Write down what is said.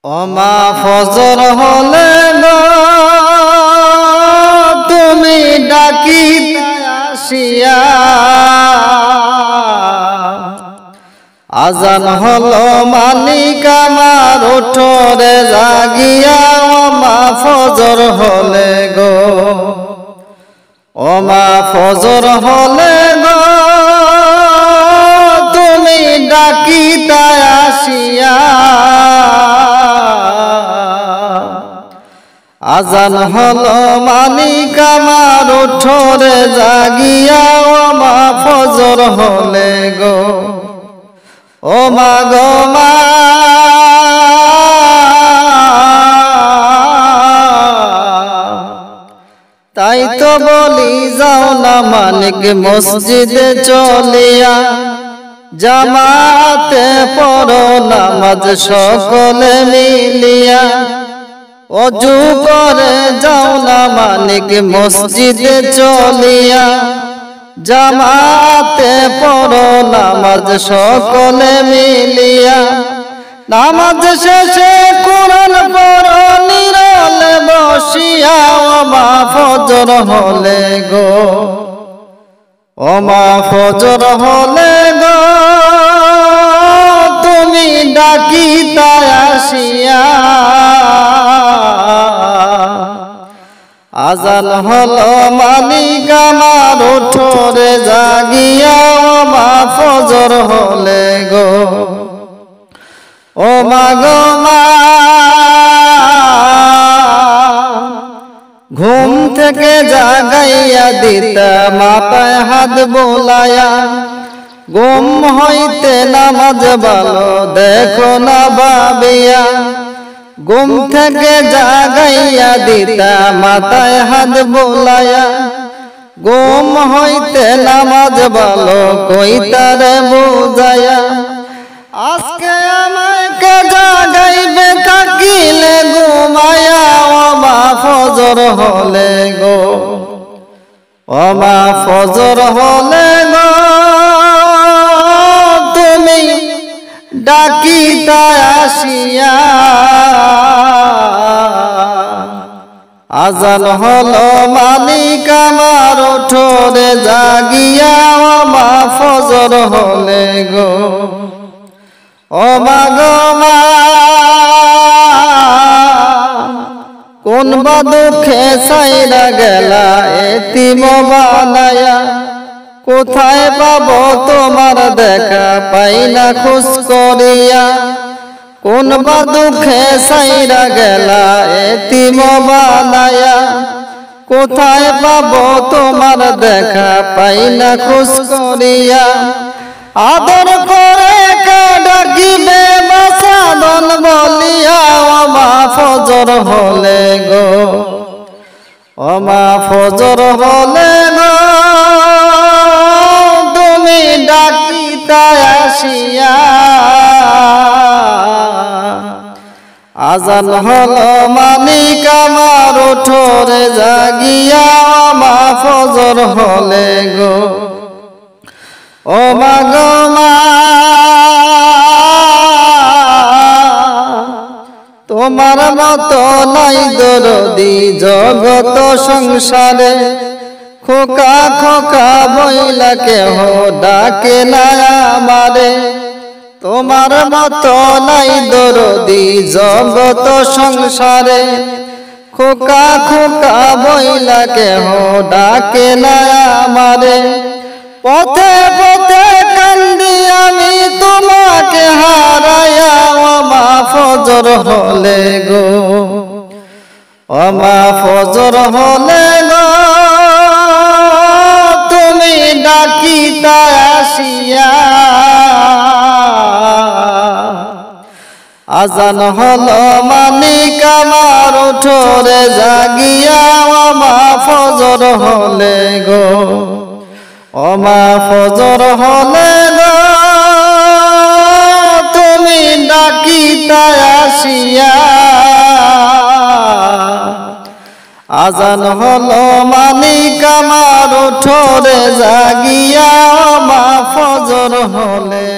ওমা ফজর হলে গো তুমি ডাকিতে আসিয়া, আজান হলো মালিক আমার ওঠরে জাগিয়া। ওমা ফজর হলে গো, ওমা ফজর হলে গো তুমি ডাকিতে আসিয়া, আজান হলো মালিক আমার ওঠরে জাগিয়া। ওমা ফজর হলে গো, ও মা গো মা তাই তো বলি যাও না মালিক মসজিদে চলিয়া, জামাতে পড়ো নামাজ সকলে মিলিয়া। অজু করে যাও না মালিক মসজিদে চলিয়া, জামাতে পড়ো নামাজ সকলে মিলিয়া। নামাজ শেষে কুরআন পড়ো নিরলে বসিয়া। ওমা ফজর হলে গো, ওমা ফজর হলে গো তুমি ডাকিতে আসিয়া, আজান হলো মালিক আমার ওঠরে জাগিয়া। ওমা ফজর হলে গো, ও মা গো মা ঘুম থেকে জাগাইয়া দিতা মাথায় হাত বোলায়া। ঘুম হইতে নামাজ ভালো দেখো না ভাবিয়া, ঘুম থেকে জাগাইয়া দিতা মাথায় হাত বোলায়া। ঘুম হইতে নামাজ ভালো কইতারে বুঝায়া। আজকে আমাকে জাগাইবে থাকিলে ঘুমায়া। ওমা ফজর হলে গো, ওমা ফজর হলে গো তুমি ডাকিতে আসিয়া, আজান হলো মালিক আমার ওঠরে জাগিয়া। ওমা ফজর হলে গো, ও মা গো মা কোন বা দুঃখে ছাইরা গেলা এতিম বানায়া। কোথায় পাবো তোমার দেখা পাই না খোঁজ করিয়া। কোন বা দুঃখে ছাইরা গেলা এতিম বানায়া। কোথায় পাবো তোমার দেখা পাই না খোঁজ করিয়া। আদর করে ডাকিবে বাসাদন বলিয়া। ওমা ফজর হলে গো, ওমা ফজর হলে গো তুমি ডাকিতে আসিয়া, আজান হলো মালিক আমার ওঠরে জাগিয়া। ওমা ফজর হলে গো, ও মা গো মা তোমার মতো নাই দরদি জগত সংসারে। খোকা খোকা বইলা কেহ ডাকে না আমারে। তোমার মতো নাই দরদি জগত সংসারে। খোকা খোকা বইলা কেহ ডাকে না আমারে। পথে পথে কান্দি আমি তোমাকে হারায়া। ওমা ফজর হলে গো, ওমা ফজর হলে গো তুমি ডাকিতে আসিয়া, আজান হলো মালিক আমার ওঠরে জাগিয়া। ওমা ফজর হলে গো, ওমা ফজর হলে গো তুমি ডাকিতে আসিয়া, আজান হলো মালিক আমার ওঠরে জাগিয়া। ওমা ফজর হলে